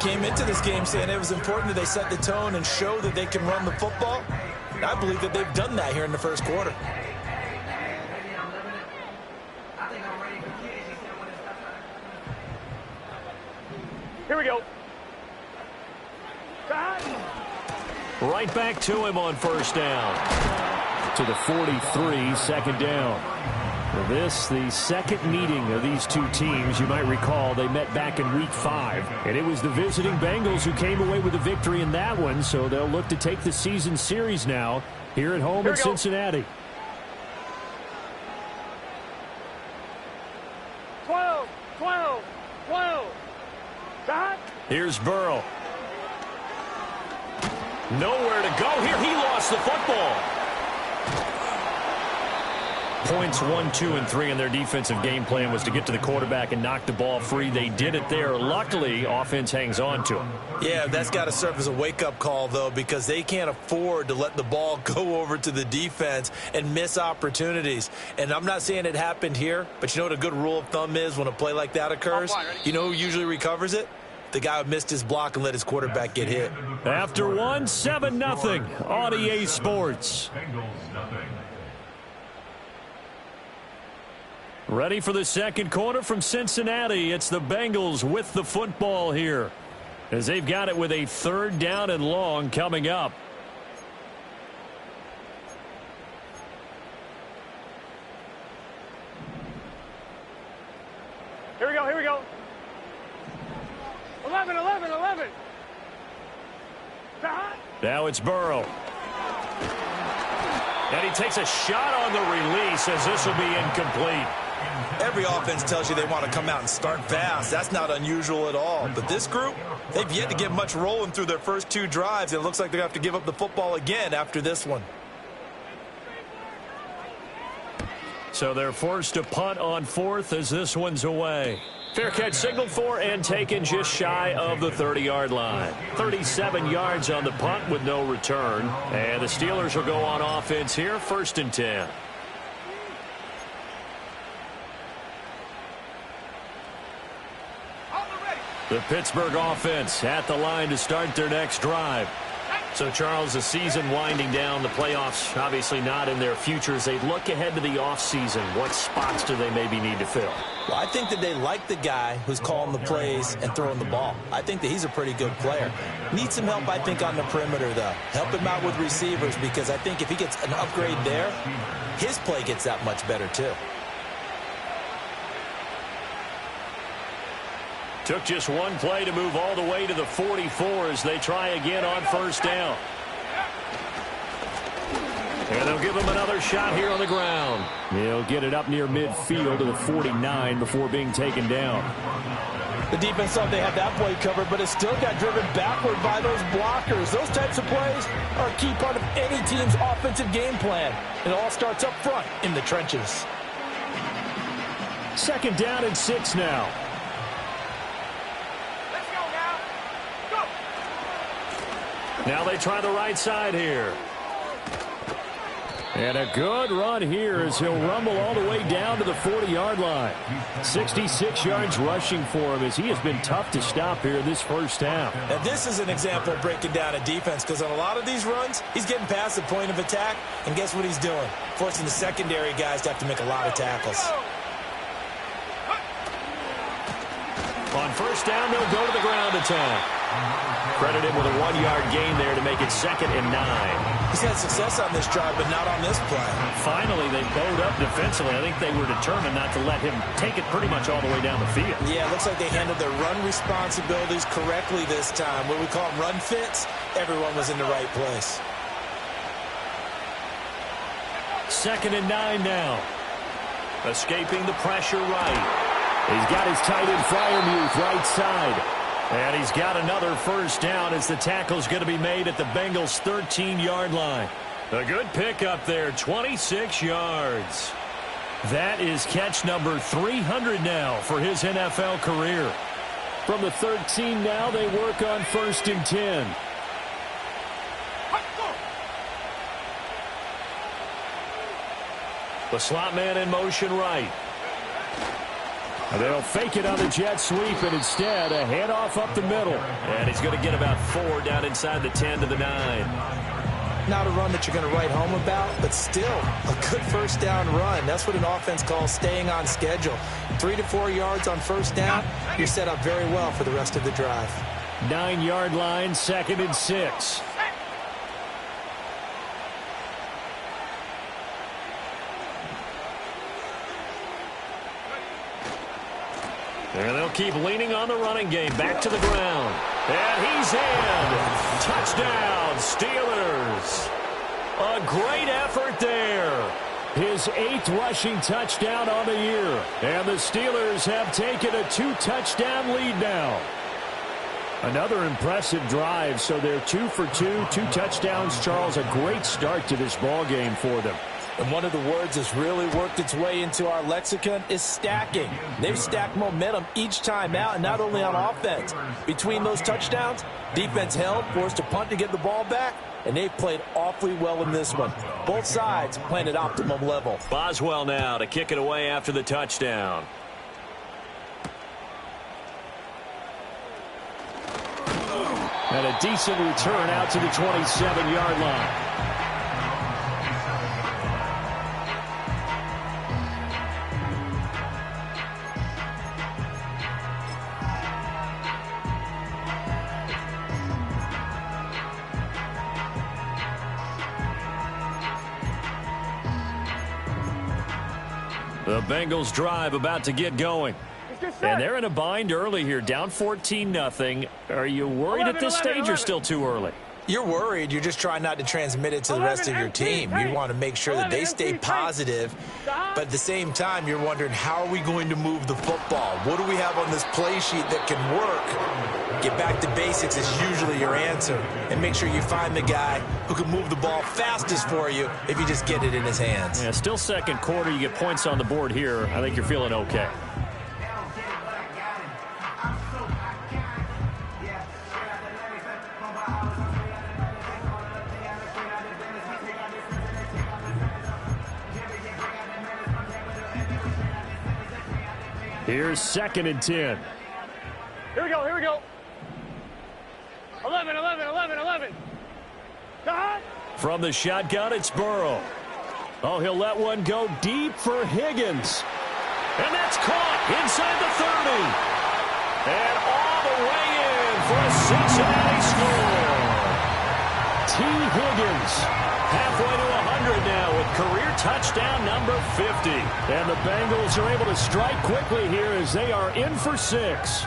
came into this game saying it was important that they set the tone and show that they can run the football. And I believe that they've done that here in the first quarter. Here we go. Right back to him on first down. To the 43, second down. This, the second meeting of these two teams. You might recall they met back in Week 5, and it was the visiting Bengals who came away with a victory in that one, so they'll look to take the season series now here at home in Cincinnati. 12, 12, 12. Here's Burrow. Nowhere to go here. He lost the football. Points 1, 2, and 3 in their defensive game plan was to get to the quarterback and knock the ball free. They did it there. Luckily, offense hangs on to him. Yeah, that's got to serve as a wake-up call, though, because they can't afford to let the ball go over to the defense and miss opportunities. And I'm not saying it happened here, but you know what a good rule of thumb is when a play like that occurs? You know who usually recovers it? The guy who missed his block and let his quarterback get hit. After one, 7-0 on EA Sports. Ready for the second quarter from Cincinnati. It's the Bengals with the football here, as they've got it with a third down and long coming up. Here we go, here we go. 11, 11, 11. Now it's Burrow. And he takes a shot on the release, as this will be incomplete. Every offense tells you they want to come out and start fast. That's not unusual at all. But this group, they've yet to get much rolling through their first two drives. It looks like they're going to have to give up the football again after this one. So they're forced to punt on fourth as this one's away. Fair catch signaled for and taken just shy of the 30-yard line. 37 yards on the punt with no return. And the Steelers will go on offense here, 1st and 10. The Pittsburgh offense at the line to start their next drive. So, Charles, the season winding down, the playoffs obviously not in their future. As they look ahead to the offseason, what spots do they maybe need to fill? Well, I think that they like the guy who's calling the plays and throwing the ball. I think that he's a pretty good player. Needs some help, I think, on the perimeter, though. Help him out with receivers, because I think if he gets an upgrade there, his play gets that much better, too. Took just one play to move all the way to the 44 as they try again on first down. And they'll give him another shot here on the ground. He'll get it up near midfield to the 49 before being taken down. The defense thought they had that play covered, but it still got driven backward by those blockers. Those types of plays are a key part of any team's offensive game plan. It all starts up front in the trenches. 2nd down and 6 now. Now they try the right side here. And a good run here as he'll rumble all the way down to the 40-yard line. 66 yards rushing for him as he has been tough to stop here in this first half. Now this is an example of breaking down a defense, because on a lot of these runs, he's getting past the point of attack, and guess what he's doing? Forcing the secondary guys to have to make a lot of tackles. On first down, they'll go to the ground attack. Credit him with a 1-yard gain there to make it 2nd and 9. He's had success on this drive, but not on this play. Finally, they bowed up defensively. I think they were determined not to let him take it pretty much all the way down the field. Yeah, it looks like they handled their run responsibilities correctly this time. What we call them run fits, everyone was in the right place. 2nd and 9 now. Escaping the pressure right. He's got his tight end Freiermuth right side. And he's got another first down as the tackle's going to be made at the Bengals' 13-yard line. A good pickup there, 26 yards. That is catch number 300 now for his NFL career. From the 13 now, they work on 1st and 10. The slot man in motion right. They'll fake it on the jet sweep, and instead a handoff up the middle. And he's going to get about 4 down inside the 10 to the 9. Not a run that you're going to write home about, but still a good first down run. That's what an offense calls staying on schedule. 3 to 4 yards on first down, you're set up very well for the rest of the drive. 9-yard line, 2nd and 6. And they'll keep leaning on the running game. Back to the ground. And he's in. Touchdown, Steelers. A great effort there. His 8th rushing touchdown on the year. And the Steelers have taken a 2-touchdown lead now. Another impressive drive, so they're 2 for 2, 2 touchdowns. Charles, a great start to this ball game for them. And one of the words that's really worked its way into our lexicon is stacking. They've stacked momentum each time out, and not only on offense. Between those touchdowns, defense held, forced a punt to get the ball back, and they've played awfully well in this one. Both sides playing at optimum level. Boswell now to kick it away after the touchdown. And a decent return out to the 27-yard line. The Bengals drive about to get going. And they're in a bind early here, down 14-0. Are you worried at this stage or still too early? You're worried. You're just trying not to transmit it to the rest of your team. You want to make sure that they stay positive, but at the same time, you're wondering, how are we going to move the football? What do we have on this play sheet that can work? Get back to basics is usually your answer, and make sure you find the guy who can move the ball fastest for you if you just get it in his hands. Yeah, still second quarter. You get points on the board here. I think you're feeling okay. Here's 2nd and 10. Here we go, here we go. 11, 11, 11, 11. Cut. From the shotgun, it's Burrow. Oh, he'll let one go deep for Higgins. And that's caught inside the 30. And all the way in for a Cincinnati score. T. Higgins. Halfway to 100 now with career touchdown number 50. And the Bengals are able to strike quickly here as they are in for 6.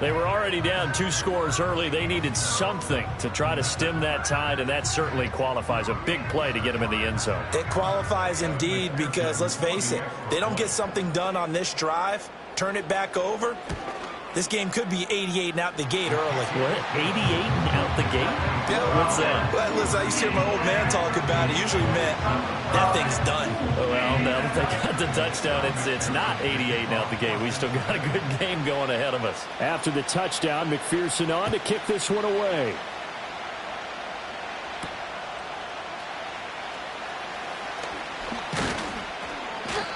They were already down 2 scores early. They needed something to try to stem that tide, and that certainly qualifies. A big play to get them in the end zone. It qualifies indeed because, let's face it, they don't get something done on this drive, turn it back over, this game could be 88 and out the gate early. What? 88 and out the gate? Yeah, what's that? Well, listen, I used to hear my old man talk about it. Usually meant that thing's done. Well, now that they got the touchdown, it's not 88 and out the gate. We still got a good game going ahead of us. After the touchdown, McPherson on to kick this one away.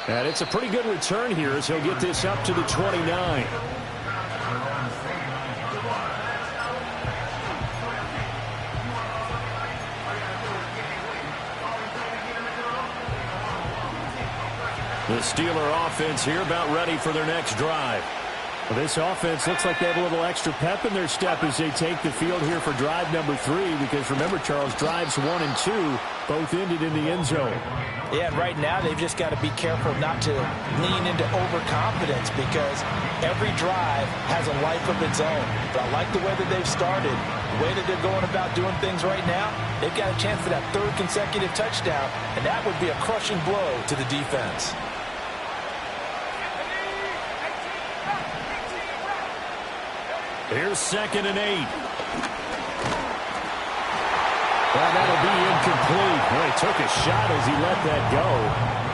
And it's a pretty good return here as he'll get this up to the 29. The Steeler offense here about ready for their next drive. Well, this offense looks like they have a little extra pep in their step as they take the field here for drive number 3, because remember, Charles, drives 1 and 2 both ended in the end zone. Yeah, and right now they've just got to be careful not to lean into overconfidence, because every drive has a life of its own. But I like the way that they've started, the way that they're going about doing things right now. They've got a chance for that 3rd consecutive touchdown, and that would be a crushing blow to the defense. Here's 2nd and 8. Well, that'll be incomplete. Well, he took a shot as he let that go.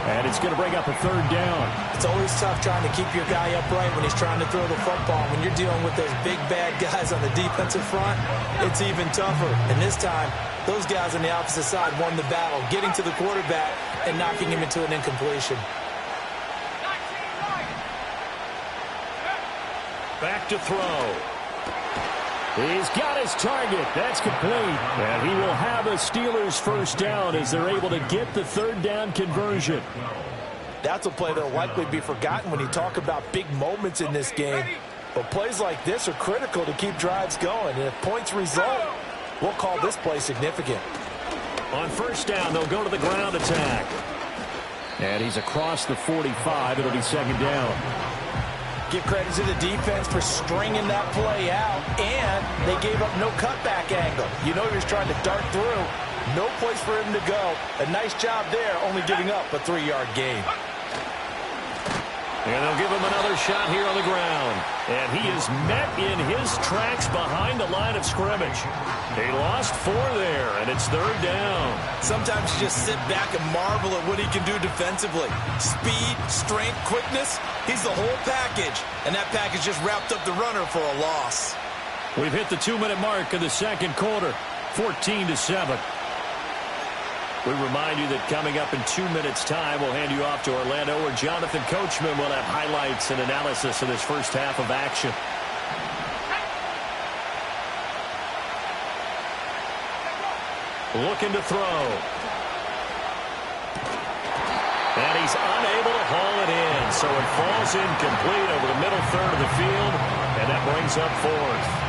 And it's going to bring up a 3rd down. It's always tough trying to keep your guy upright when he's trying to throw the football. When you're dealing with those big, bad guys on the defensive front, it's even tougher. And this time, those guys on the opposite side won the battle, getting to the quarterback and knocking him into an incompletion. Back to throw. He's got his target. That's complete. And he will have a Steelers first down as they're able to get the third down conversion. That's a play that will likely be forgotten when you talk about big moments in this game. But plays like this are critical to keep drives going. And if points result, we'll call this play significant. On first down, they'll go to the ground attack. And he's across the 45. It'll be second down. Give credit to the defense for stringing that play out, and they gave up no cutback angle. You know he was trying to dart through. No place for him to go. A nice job there, only giving up a 3-yard gain. And they'll give him another shot here on the ground. And he is met in his tracks behind the line of scrimmage. He lost 4 there, and it's third down. Sometimes you just sit back and marvel at what he can do defensively. Speed, strength, quickness, he's the whole package. And that package just wrapped up the runner for a loss. We've hit the 2-minute mark of the second quarter, 14-7. We remind you that coming up in 2 minutes' time, we'll hand you off to Orlando, where Jonathan Coachman will have highlights and analysis of this first half of action. Looking to throw. And he's unable to haul it in, so it falls incomplete over the middle third of the field, and that brings up fourth.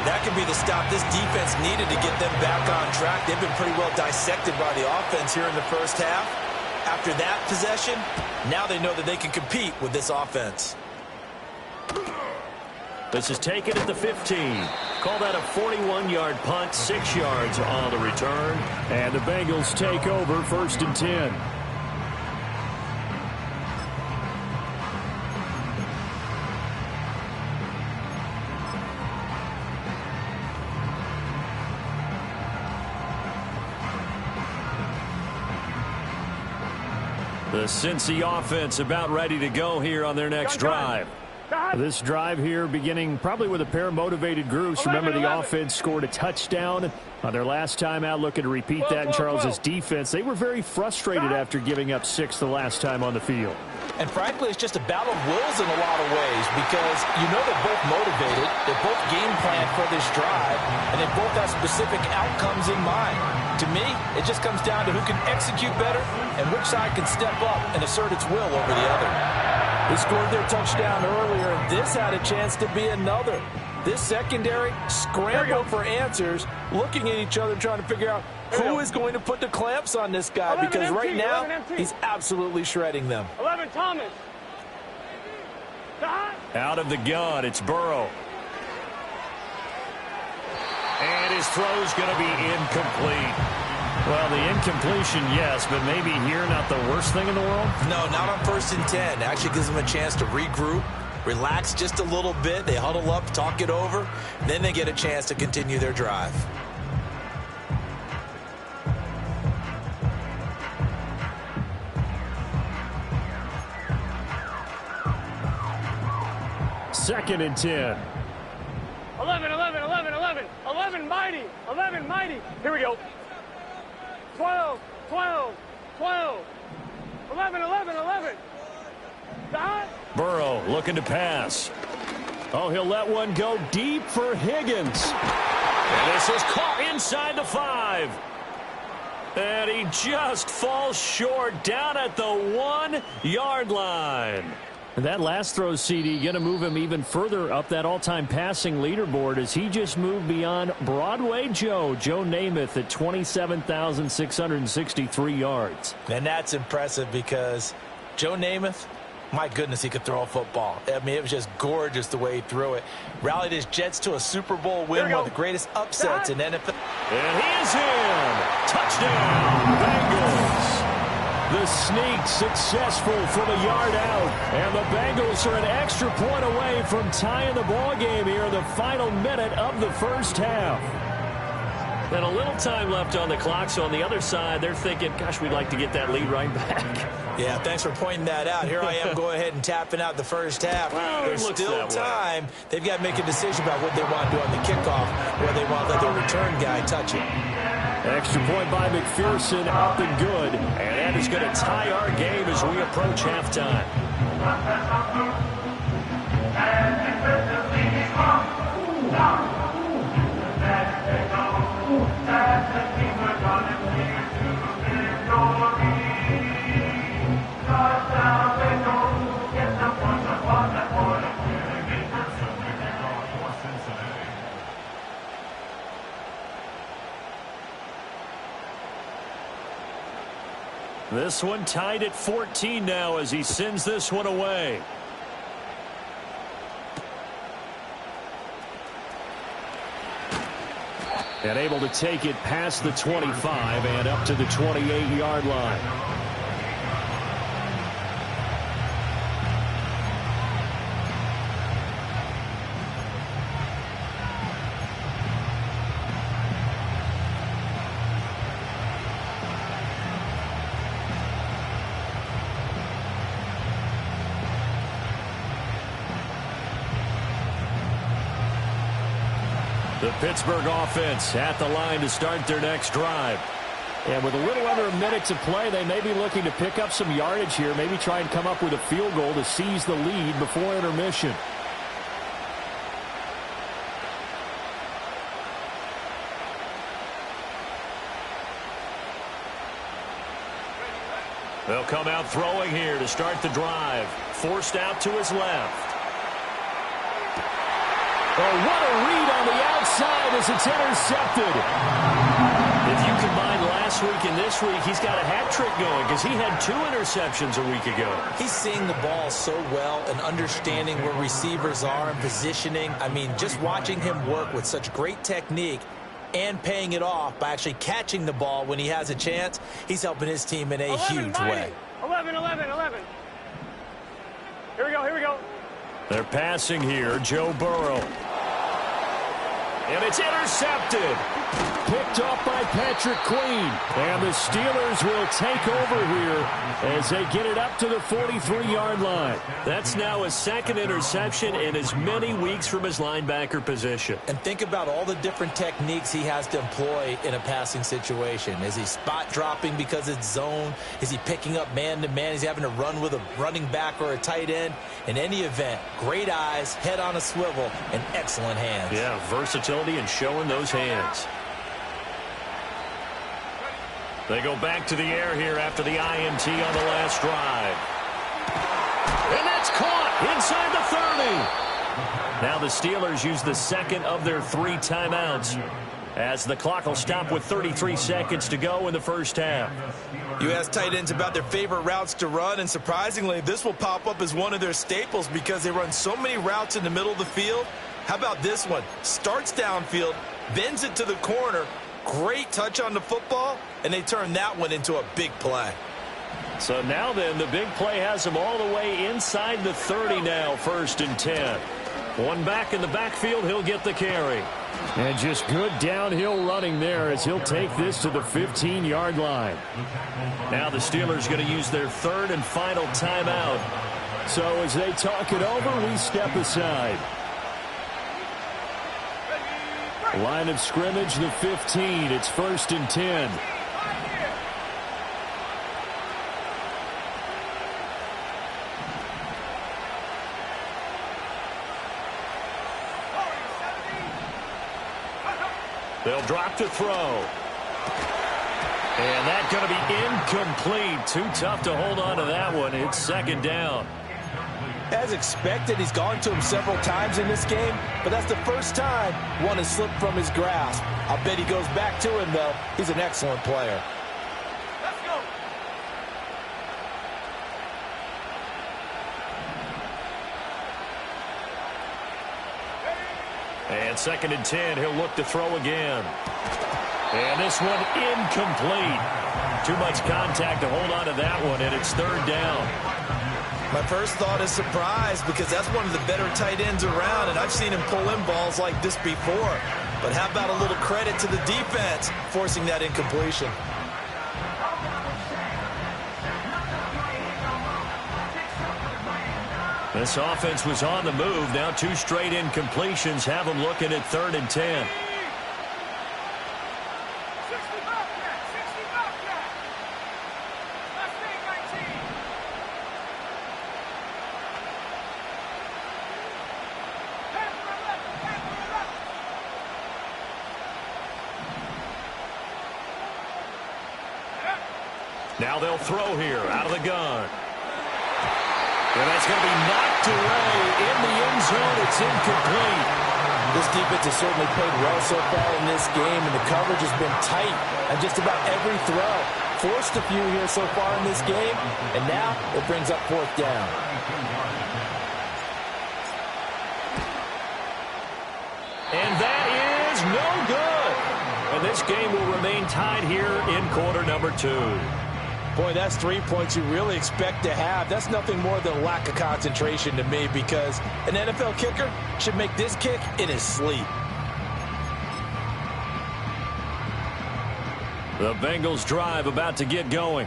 That could be the stop this defense needed to get them back on track. They've been pretty well dissected by the offense here in the first half. After that possession, now they know that they can compete with this offense. This is taken at the 15. Call that a 41-yard punt, 6 yards on the return. And the Bengals take over first and 10. The Cincy offense about ready to go here on their next drive. This drive here beginning probably with a pair of motivated groups. Remember, the offense scored a touchdown on their last time out, looking to repeat that in Charles's defense. They were very frustrated after giving up 6 the last time on the field. And frankly, it's just a battle of wills in a lot of ways, because you know they're both motivated, they're both game planned for this drive, and they both have specific outcomes in mind. To me, it just comes down to who can execute better and which side can step up and assert its will over the other. They scored their touchdown earlier, and this had a chance to be another. This secondary scrambled for answers, looking at each other, trying to figure out who is going to put the clamps on this guy, because right now he's absolutely shredding them. 11, Thomas. Out of the gun, it's Burrow. And his throw's going to be incomplete. Well, the incompletion, yes, but maybe here not the worst thing in the world? No, not on first and 10. Actually gives them a chance to regroup, relax just a little bit. They huddle up, talk it over. Then they get a chance to continue their drive. Second and 10. 11, 11, 11, 11. 11, mighty. 11, mighty. Here we go. 12, 12, 12. 11, 11, 11. Burrow looking to pass. Oh, he'll let one go deep for Higgins. And this is caught inside the 5. And he just falls short down at the 1-yard line. And that last throw, CD, going to move him even further up that all-time passing leaderboard as he just moved beyond Broadway Joe Namath at 27,663 yards. And that's impressive, because Joe Namath, my goodness, he could throw a football. I mean, it was just gorgeous the way he threw it. Rallied his Jets to a Super Bowl win, one of the greatest upsets in NFL. And he is in. Touchdown, Bengals. The sneak successful from a yard out. And the Bengals are an extra point away from tying the ball game here in the final minute of the first half. And a little time left on the clock, so on the other side, they're thinking, gosh, we'd like to get that lead right back. Yeah, thanks for pointing that out. Here I am going ahead and tapping out the first half. Well, there's still time. They've got to make a decision about what they want to do on the kickoff, whether they want to let their return guy touch it. Extra point by McPherson, up and good. And that is going to tie our game as we approach halftime. This one tied at 14 now as he sends this one away. And able to take it past the 25 and up to the 28-yard line. The Pittsburgh offense at the line to start their next drive. And with a little under a minute to play, they may be looking to pick up some yardage here, maybe try and come up with a field goal to seize the lead before intermission. They'll come out throwing here to start the drive. Forced out to his left. Oh, what a read on the outside as it's intercepted. If you combine last week and this week, he's got a hat trick going because he had 2 interceptions a week ago. He's seeing the ball so well and understanding where receivers are and positioning. I mean, just watching him work with such great technique and paying it off by actually catching the ball when he has a chance, he's helping his team in a huge way. 11, 11, 11. Here we go, here we go. They're passing here, Joe Burrow. And it's intercepted. Picked off by Patrick Queen. And the Steelers will take over here as they get it up to the 43-yard line. That's now his 2nd interception in as many weeks from his linebacker position. And think about all the different techniques he has to employ in a passing situation. Is he spot dropping because it's zone? Is he picking up man-to-man? Is he having to run with a running back or a tight end? In any event, great eyes, head on a swivel, and excellent hands. Yeah, versatility and showing those hands. They go back to the air here after the INT on the last drive. And that's caught inside the 30. Now the Steelers use the 2nd of their 3 timeouts as the clock will stop with 33 seconds to go in the first half. You ask tight ends about their favorite routes to run, and surprisingly, this will pop up as one of their staples because they run so many routes in the middle of the field. How about this one? Starts downfield, bends it to the corner, great touch on the football, and they turn that one into a big play. So now then, the big play has them all the way inside the 30 now, 1st and 10. One back in the backfield, he'll get the carry. And just good downhill running there as he'll take this to the 15-yard line. Now the Steelers going to use their 3rd and final timeout. So as they talk it over, we step aside. Line of scrimmage, the 15. It's 1st and 10. They'll drop to throw. And that's going to be incomplete. Too tough to hold on to that one. It's 2nd down. As expected, he's gone to him several times in this game, but that's the first time one has slipped from his grasp. I'll bet he goes back to him, though. He's an excellent player. Let's go. And 2nd and 10, he'll look to throw again. And this one incomplete. Too much contact to hold on to that one, and it's 3rd down. My first thought is surprise because that's one of the better tight ends around, and I've seen him pull in balls like this before. But how about a little credit to the defense forcing that incompletion? This offense was on the move. Now 2 straight incompletions have them looking at 3rd and 10. Now they'll throw here out of the gun. And that's going to be knocked away in the end zone. It's incomplete. This defense has certainly played well so far in this game, and the coverage has been tight on just about every throw. forced a few here so far in this game, and now it brings up 4th down. And that is no good. And this game will remain tied here in quarter number 2. Boy, that's 3 points you really expect to have. That's nothing more than a lack of concentration to me, because an NFL kicker should make this kick in his sleep. The Bengals drive about to get going.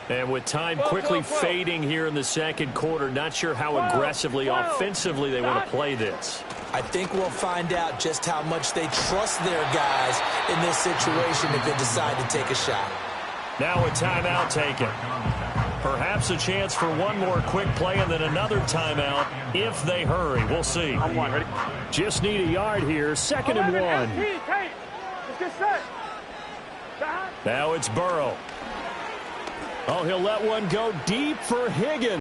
And with time quickly fading here in the second quarter, not sure how aggressively, offensively they want to play this. I think we'll find out just how much they trust their guys in this situation if they decide to take a shot. Now a timeout taken. Perhaps a chance for one more quick play and then another timeout if they hurry. We'll see. On 1, ready? Just need a yard here. 2nd and 1. Let's get set. Now it's Burrow. Oh, he'll let one go deep for Higgins.